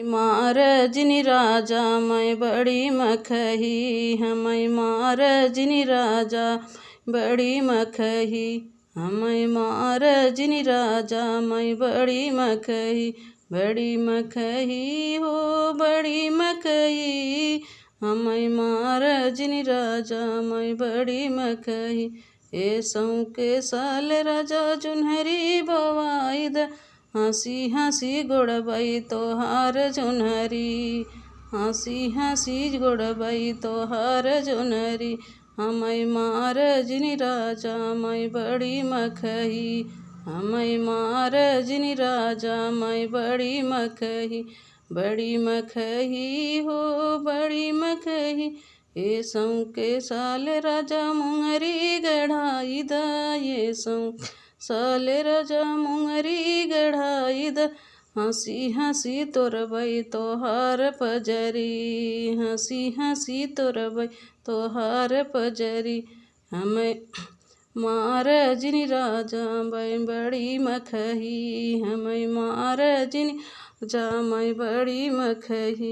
महाराजनी राजा मैं बड़ी मखही, हमें महाराजनी राजा बड़ी मखही, हमें महाराजनी राजा मैं बड़ी मखही, बड़ी मखही हो बड़ी मखही, हमें महाराजनी राजा मैं बड़ी मखही। ए सौ के साल राजा जुनहरी बवाई द, हंसी हंसी गोड़बई तोहार जुनहरी, हंसी हंसी गोड़बई तोहार जुनहरी, हमें महाराजनी राजा मैं बड़ी मखही, हमें महाराजनी राजा मैं बड़ी मखही, बड़ी मखही हो बड़ी मखही। ये सौ के साल राजा मुंगरी गढ़ाई द, ये सौ साल राजा मुंगरी गढ़ाई द, हंसी हंसी तोरबई तोहार पजरी, हंसी हंसी तोरबई तोहार पजरी, हमें महाराजनी राजा मैं बड़ी मखही, हमें महाराजनी राजा मैं बड़ी मखही।